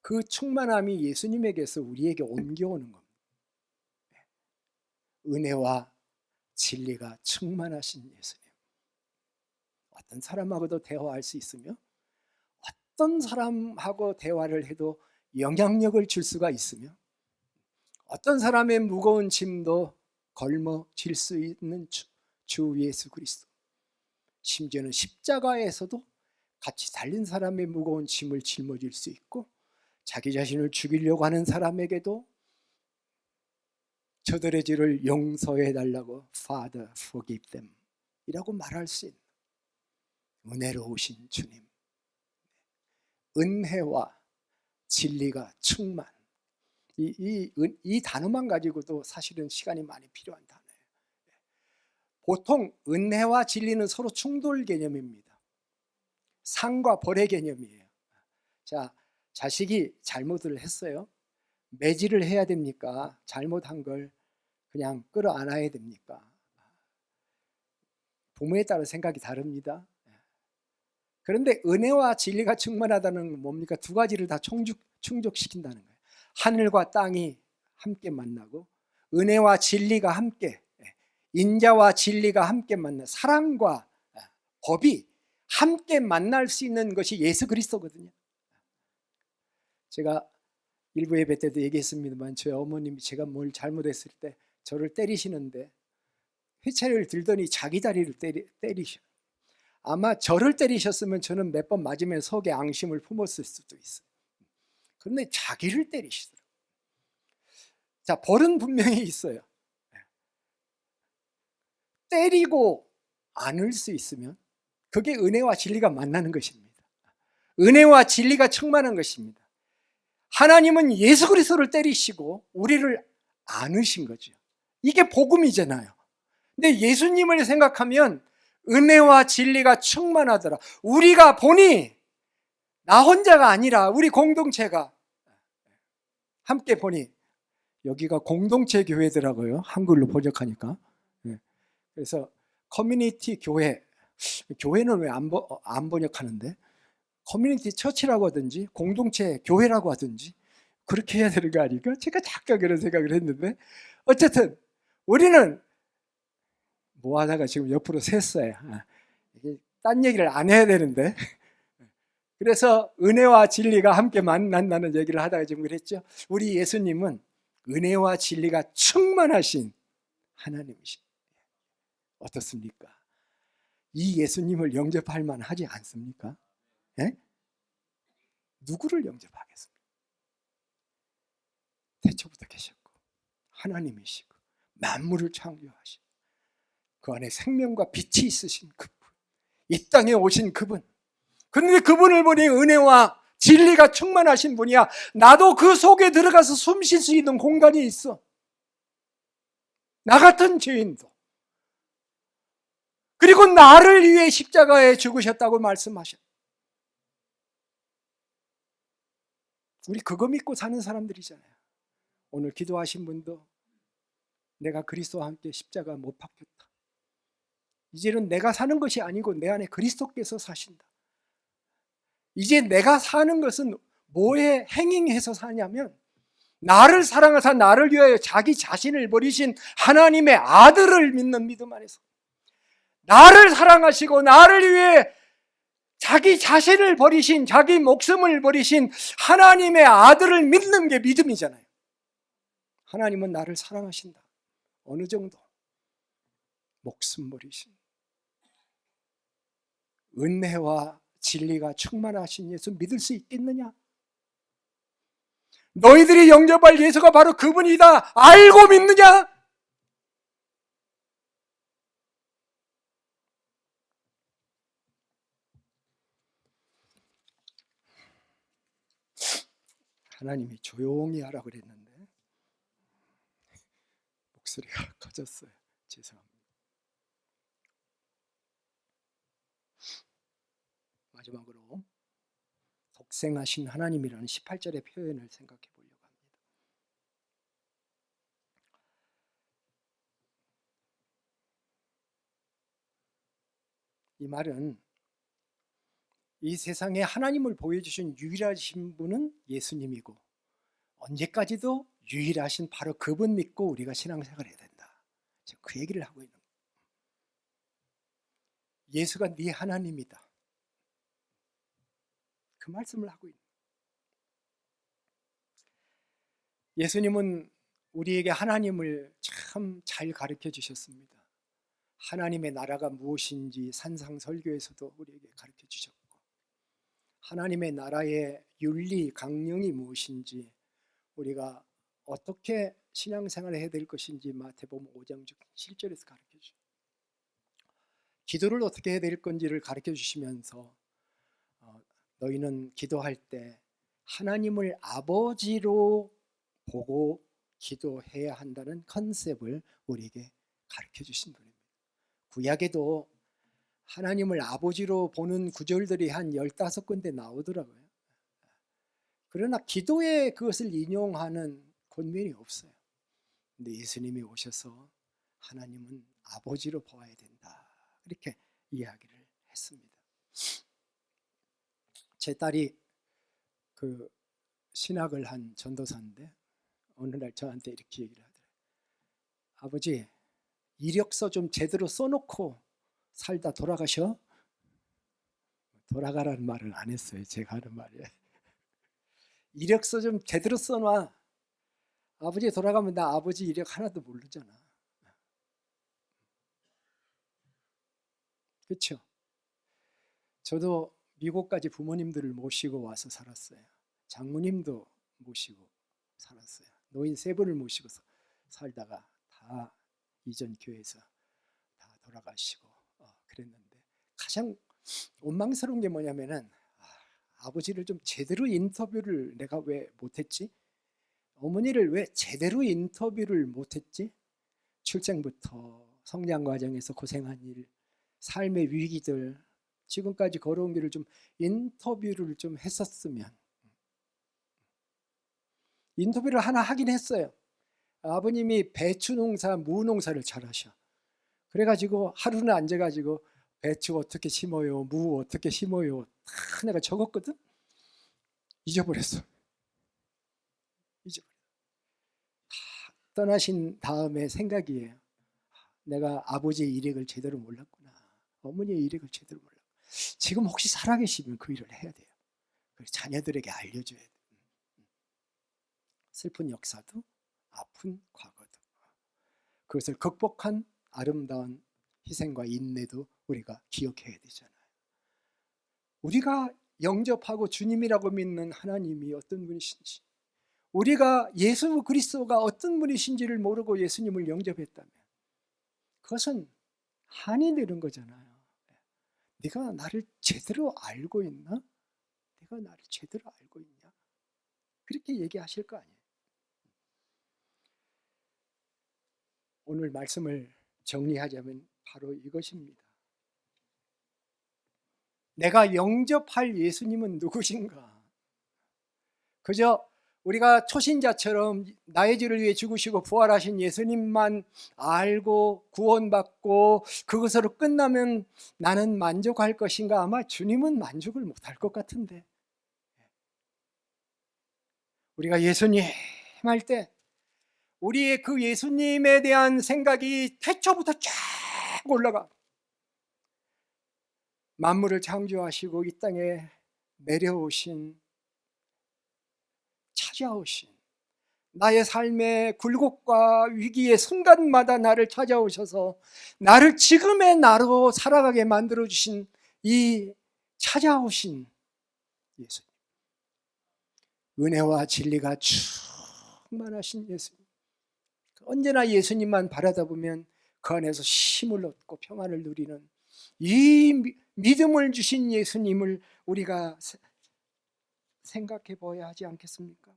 그 충만함이 예수님에게서 우리에게 옮겨오는 겁니다. 은혜와 진리가 충만하신 예수님, 어떤 사람하고도 대화할 수 있으며 어떤 사람하고 대화를 해도 영향력을 줄 수가 있으며 어떤 사람의 무거운 짐도 걸머질 수 있는 주 예수 그리스도, 심지어는 십자가에서도 같이 달린 사람의 무거운 짐을 짊어질 수 있고 자기 자신을 죽이려고 하는 사람에게도 저들의 죄를 용서해 달라고 Father forgive them 이라고 말할 수 있는 은혜로우신 주님, 은혜와 진리가 충만, 이 단어만 가지고도 사실은 시간이 많이 필요한 단어예요. 보통 은혜와 진리는 서로 충돌 개념입니다. 상과 벌의 개념이에요. 자, 자식이 잘못을 했어요. 매질을 해야 됩니까? 잘못한 걸 그냥 끌어안아야 됩니까? 부모에 따라 생각이 다릅니다. 그런데 은혜와 진리가 충만하다는 건 뭡니까? 두 가지를 다 충족시킨다는 거예요. 하늘과 땅이 함께 만나고 은혜와 진리가 함께, 인자와 진리가 함께 만나, 사랑과 법이 함께 만날 수 있는 것이 예수 그리스도거든요. 제가 일부 예배 때도 얘기했습니다만 저희 어머님이 제가 뭘 잘못했을 때 저를 때리시는데 회차리를 들더니 자기 다리를 때리셔. 아마 저를 때리셨으면 저는 몇 번 맞으면 속에 앙심을 품었을 수도 있어요. 그런데 자기를 때리시더라고요. 자, 벌은 분명히 있어요. 때리고 안을 수 있으면 그게 은혜와 진리가 만나는 것입니다. 은혜와 진리가 충만한 것입니다. 하나님은 예수 그리스도를 때리시고 우리를 안으신 거죠. 이게 복음이잖아요. 근데 예수님을 생각하면 은혜와 진리가 충만하더라. 우리가 보니 나 혼자가 아니라 우리 공동체가 함께 보니 여기가 공동체 교회더라고요. 한글로 번역하니까. 그래서 커뮤니티 교회, 교회는 왜 안 번역하는데 커뮤니티 처치라고 하든지 공동체 교회라고 하든지 그렇게 해야 되는 거 아닌가? 제가 잠깐 그런 생각을 했는데 어쨌든 우리는 뭐 하다가 지금 옆으로 샜어요. 이게 딴 얘기를 안 해야 되는데 그래서 은혜와 진리가 함께 만난다는 얘기를 하다가 지금 그랬죠. 우리 예수님은 은혜와 진리가 충만하신 하나님이십니다. 어떻습니까? 이 예수님을 영접할 만하지 않습니까? 예? 누구를 영접하겠습니까? 태초부터 계셨고 하나님이시고 만물을 창조하시고 그 안에 생명과 빛이 있으신 그분, 이 땅에 오신 그분. 그런데 그분을 보니 은혜와 진리가 충만하신 분이야. 나도 그 속에 들어가서 숨 쉴 수 있는 공간이 있어. 나 같은 죄인도. 그리고 나를 위해 십자가에 죽으셨다고 말씀하셨. 우리 그거 믿고 사는 사람들이잖아요. 오늘 기도하신 분도 내가 그리스도와 함께 십자가 못 박혔다. 이제는 내가 사는 것이 아니고 내 안에 그리스도께서 사신다. 이제 내가 사는 것은 뭐에 행행해서 사냐면 나를 사랑하사 나를 위하여 자기 자신을 버리신 하나님의 아들을 믿는 믿음 안에서 나를 사랑하시고 나를 위해 자기 자신을 버리신 자기 목숨을 버리신 하나님의 아들을 믿는 게 믿음이잖아요. 하나님은 나를 사랑하신다. 어느 정도? 목숨 버리신 은혜와 진리가 충만하신 예수 믿을 수 있겠느냐? 너희들이 영접할 예수가 바로 그분이다 알고 믿느냐? 하나님이 조용히 하라 그랬는데 목소리가 커졌어요. 죄송합니다. 마지막으로 독생하신 하나님이라는 18절의 표현을 생각해 보려고 합니다. 이 말은 이 세상에 하나님을 보여주신 유일하신 분은 예수님이고 언제까지도 유일하신 바로 그분 믿고 우리가 신앙생활을 해야 된다. 지금 그 얘기를 하고 있는 거예요. 예수가 네 하나님이다. 그 말씀을 하고 있는 거예요. 예수님은 우리에게 하나님을 참 잘 가르쳐 주셨습니다. 하나님의 나라가 무엇인지 산상설교에서도 우리에게 가르쳐 주셨고 하나님의 나라의 윤리, 강령이 무엇인지 우리가 어떻게 신앙생활을 해야 될 것인지 마태복음 5장 7절에서 가르쳐 주시고 기도를 어떻게 해야 될 건지를 가르쳐 주시면서 너희는 기도할 때 하나님을 아버지로 보고 기도해야 한다는 컨셉을 우리에게 가르쳐 주신 분입니다. 구약에도 하나님을 아버지로 보는 구절들이 한 15군데 나오더라고요. 그러나 기도에 그것을 인용하는 권면이 없어요. 근데 예수님이 오셔서 하나님은 아버지로 보아야 된다. 이렇게 이야기를 했습니다. 제 딸이 그 신학을 한 전도사인데 어느 날 저한테 이렇게 얘기를 하더라고요. 아버지, 이력서 좀 제대로 써놓고 살다 돌아가셔? 돌아가라는 말을 안 했어요. 제가 하는 말이에요. 이력서 좀 제대로 써놔. 아버지 돌아가면 나 아버지 이력 하나도 모르잖아. 그렇죠? 저도 미국까지 부모님들을 모시고 와서 살았어요. 장모님도 모시고 살았어요. 노인 세 분을 모시고 살다가 다 이전 교회에서 다 돌아가시고 그랬는데, 가장 원망스러운 게 뭐냐면은 아버지를 좀 제대로 인터뷰를 내가 왜 못했지? 어머니를 왜 제대로 인터뷰를 못했지? 출생부터 성장 과정에서 고생한 일, 삶의 위기들, 지금까지 걸어온 길을 좀 인터뷰를 좀 했었으면. 인터뷰를 하나 하긴 했어요. 아버님이 배추 농사, 무 농사를 잘 하셔. 그래가지고 하루는 앉아가지고 배추 어떻게 심어요, 무 어떻게 심어요 다 내가 적었거든. 잊어버렸어. 떠나신 다음에 생각이에요. 내가 아버지의 일획을 제대로 몰랐구나, 어머니의 일획을 제대로 몰랐구나. 지금 혹시 살아계시면 그 일을 해야 돼요. 그래서 자녀들에게 알려줘야 돼요. 슬픈 역사도 아픈 과거도 그것을 극복한 아름다운 희생과 인내도 우리가 기억해야 되잖아요. 우리가 영접하고 주님이라고 믿는 하나님이 어떤 분이신지, 우리가 예수 그리스도가 어떤 분이신지를 모르고 예수님을 영접했다면 그것은 한이 되는 거잖아요. 네가 나를 제대로 알고 있나? 네가 나를 제대로 알고 있냐? 그렇게 얘기하실 거 아니에요. 오늘 말씀을 정리하자면 바로 이것입니다. 내가 영접할 예수님은 누구신가? 그저 우리가 초신자처럼 나의 죄를 위해 죽으시고 부활하신 예수님만 알고 구원받고 그것으로 끝나면 나는 만족할 것인가? 아마 주님은 만족을 못할 것 같은데, 우리가 예수님 할 때 우리의 그 예수님에 대한 생각이 태초부터 쫙 올라가. 만물을 창조하시고 이 땅에 내려오신, 찾아오신, 나의 삶의 굴곡과 위기의 순간마다 나를 찾아오셔서 나를 지금의 나로 살아가게 만들어주신 이 찾아오신 예수님, 은혜와 진리가 충만하신 예수님, 언제나 예수님만 바라다 보면 그 안에서 힘을 얻고 평안을 누리는 이 믿음을 주신 예수님을 우리가 생각해 보아야 하지 않겠습니까?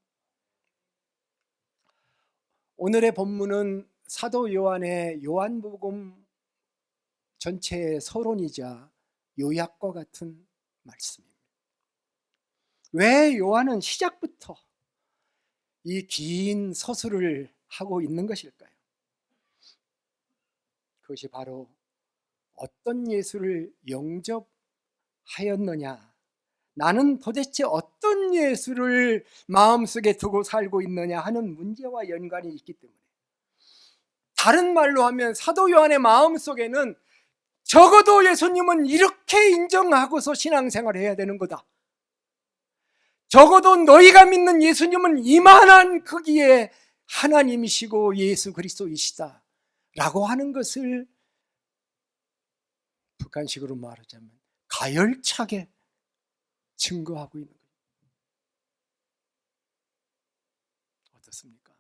오늘의 본문은 사도 요한의 요한복음 전체의 서론이자 요약과 같은 말씀입니다. 왜 요한은 시작부터 이 긴 서술을 하고 있는 것일까요? 그것이 바로 어떤 예수를 영접하였느냐, 나는 도대체 어떤 예수를 마음속에 두고 살고 있느냐 하는 문제와 연관이 있기 때문에, 다른 말로 하면 사도 요한의 마음속에는 적어도 예수님은 이렇게 인정하고서 신앙생활을 해야 되는 거다, 적어도 너희가 믿는 예수님은 이만한 크기의 하나님이시고 예수 그리스도이시다 라고 하는 것을 북한식으로 말하자면 가열차게 증거하고 있는 거예요. 어떻습니까?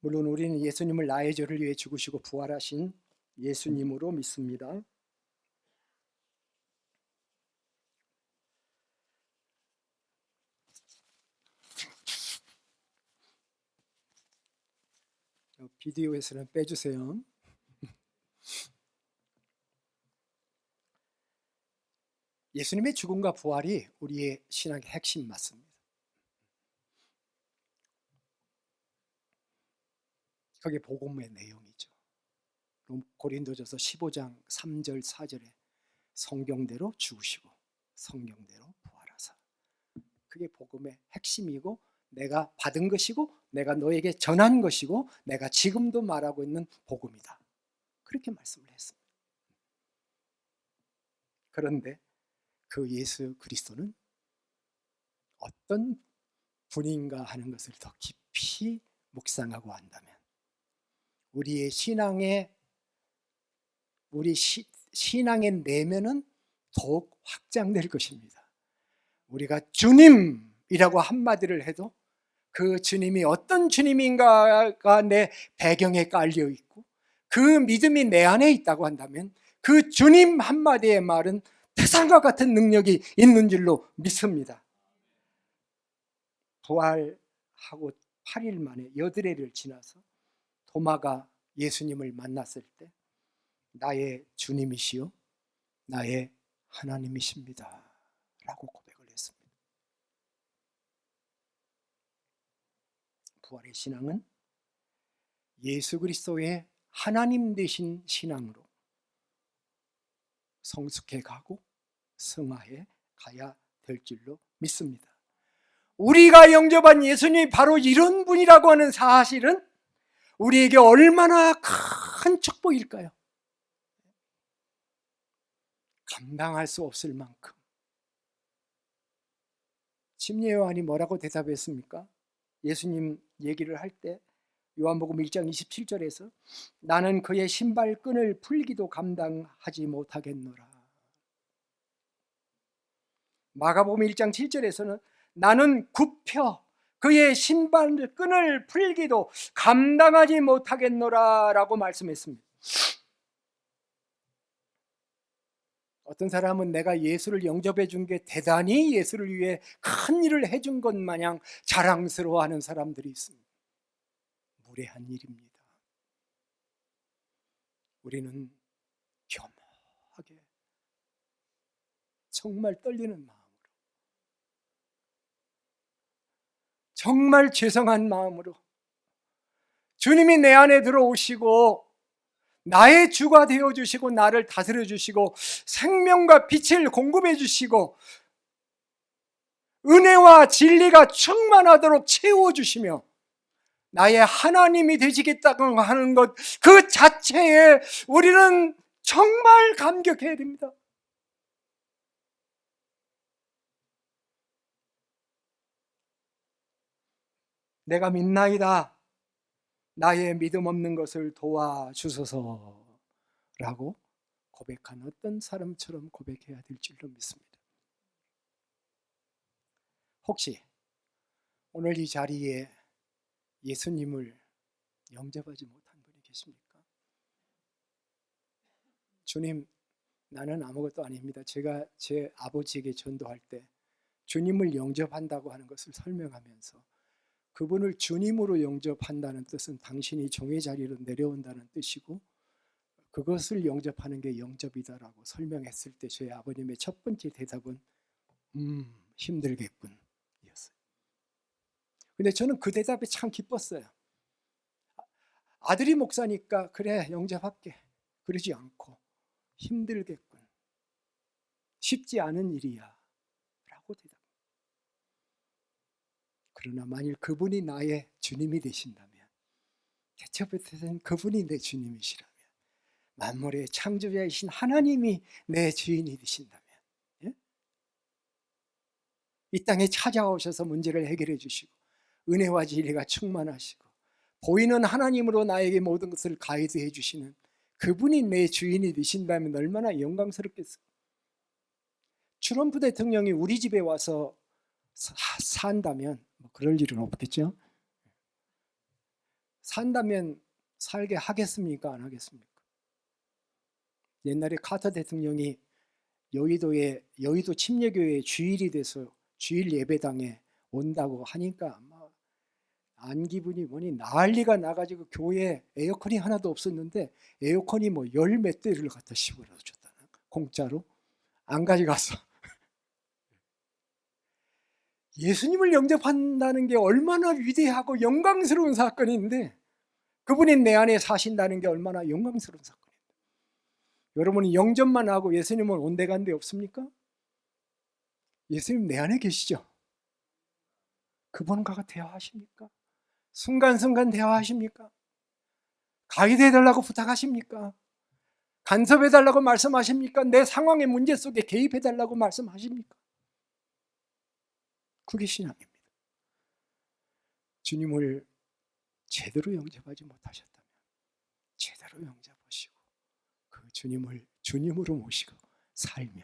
물론 우리는 예수님을 나의 죄를 위해 죽으시고 부활하신 예수님으로 믿습니다. 비디오에서는 빼주세요. 예수님의 죽음과 부활이 우리의 신앙의 핵심 맞습니다. 그게 복음의 내용이죠. 고린도전서 15장 3절 4절에 성경대로 죽으시고 성경대로 부활하사, 그게 복음의 핵심이고 내가 받은 것이고 내가 너에게 전한 것이고 내가 지금도 말하고 있는 복음이다, 그렇게 말씀을 했습니다. 그런데 그 예수 그리스도는 어떤 분인가 하는 것을 더 깊이 묵상하고 한다면 우리의 신앙의 내면은 더욱 확장될 것입니다. 우리가 주님이라고 한마디를 해도 그 주님이 어떤 주님인가가 내 배경에 깔려 있고 그 믿음이 내 안에 있다고 한다면 그 주님 한마디의 말은 태산과 같은 능력이 있는 줄로 믿습니다. 부활하고 8일 만에 여드레를 지나서 도마가 예수님을 만났을 때 나의 주님이시요 나의 하나님이십니다 라고 고백을 했습니다. 부활의 신앙은 예수 그리스도의 하나님 되신 신앙으로 성숙해 가고 승화해 가야 될 줄로 믿습니다. 우리가 영접한 예수님이 바로 이런 분이라고 하는 사실은 우리에게 얼마나 큰 축복일까요? 감당할 수 없을 만큼. 침례 요한이 뭐라고 대답했습니까? 예수님 얘기를 할 때 요한복음 1장 27절에서 나는 그의 신발끈을 풀기도 감당하지 못하겠노라. 마가복음 1장 7절에서는 나는 굽혀 그의 신발끈을 풀기도 감당하지 못하겠노라 라고 말씀했습니다. 어떤 사람은 내가 예수를 영접해 준 게 대단히 예수를 위해 큰 일을 해준 것 마냥 자랑스러워하는 사람들이 있습니다. 무례한 일입니다. 우리는 겸허하게 정말 떨리는 마음으로 정말 죄송한 마음으로 주님이 내 안에 들어오시고 나의 주가 되어주시고 나를 다스려 주시고 생명과 빛을 공급해 주시고 은혜와 진리가 충만하도록 채워주시며 나의 하나님이 되시겠다고 하는 것 그 자체에 우리는 정말 감격해야 됩니다. 내가 믿나이다. 나의 믿음 없는 것을 도와주소서 라고 고백한 어떤 사람처럼 고백해야 될 줄로 믿습니다. 혹시 오늘 이 자리에 예수님을 영접하지 못한 분이 계십니까? 주님, 나는 아무것도 아닙니다. 제가 제 아버지에게 전도할 때 주님을 영접한다고 하는 것을 설명하면서 그분을 주님으로 영접한다는 뜻은 당신이 종의 자리로 내려온다는 뜻이고 그것을 영접하는 게 영접이다라고 설명했을 때 저희 아버님의 첫 번째 대답은 힘들겠군 이었어요. 근데 저는 그 대답에 참 기뻤어요. 아들이 목사니까 그래 영접할게 그러지 않고 힘들겠군 쉽지 않은 일이야 라고 대답. 그러나 만일 그분이 나의 주님이 되신다면 태초부터는 그분이 내 주님이시라면 만물의 창조자이신 하나님이 내 주인이 되신다면 예? 이 땅에 찾아오셔서 문제를 해결해 주시고 은혜와 진리가 충만하시고 보이는 하나님으로 나에게 모든 것을 가이드해 주시는 그분이 내 주인이 되신다면 얼마나 영광스럽겠어요. 트럼프 대통령이 우리 집에 와서 산다면 그럴 일은 없겠죠. 산다면 살게 하겠습니까? 안 하겠습니까? 옛날에 카터 대통령이 여의도 침례교회 주일이 돼서 주일 예배당에 온다고 하니까 안 기분이 뭐니 난리가 나가지고 교회에 에어컨이 하나도 없었는데 에어컨이 열 몇 대를 갖다 씌워줬다는 공짜로 안 가져갔어. 예수님을 영접한다는 게 얼마나 위대하고 영광스러운 사건인데 그분이 내 안에 사신다는 게 얼마나 영광스러운 사건입니다. 여러분이 영접만 하고 예수님은 온데간데 없습니까? 예수님 내 안에 계시죠? 그분과 대화하십니까? 순간순간 대화하십니까? 가이드해달라고 부탁하십니까? 간섭해달라고 말씀하십니까? 내 상황의 문제 속에 개입해달라고 말씀하십니까? 그게 신앙입니다. 주님을 제대로 영접하지 못하셨다면 제대로 영접하시고 그 주님을 주님으로 모시고 살면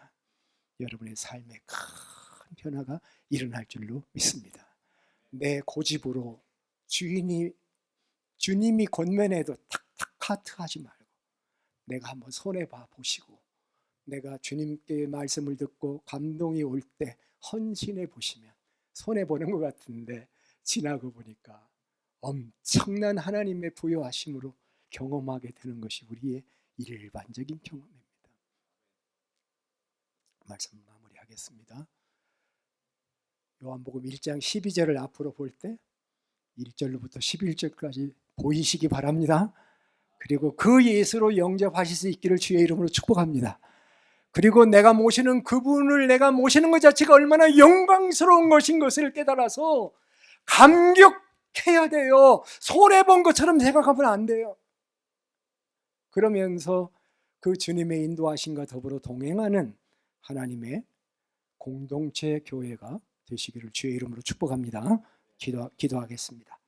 여러분의 삶에 큰 변화가 일어날 줄로 믿습니다. 내 고집으로 주님이 권면해도 탁탁 카트하지 말고 내가 한번 손해봐 보시고 내가 주님께 말씀을 듣고 감동이 올 때 헌신해 보시면 손해보는 것 같은데 지나고 보니까 엄청난 하나님의 부여하심으로 경험하게 되는 것이 우리의 일반적인 경험입니다. 말씀 마무리하겠습니다. 요한복음 1장 12절을 앞으로 볼 때 1절로부터 11절까지 보이시기 바랍니다. 그리고 그 예수로 영접하실 수 있기를 주의 이름으로 축복합니다. 그리고 내가 모시는 그분을 내가 모시는 것 자체가 얼마나 영광스러운 것인 것을 깨달아서 감격해야 돼요. 손해본 것처럼 생각하면 안 돼요. 그러면서 그 주님의 인도하심과 더불어 동행하는 하나님의 공동체 교회가 되시기를 주의 이름으로 축복합니다. 기도하겠습니다.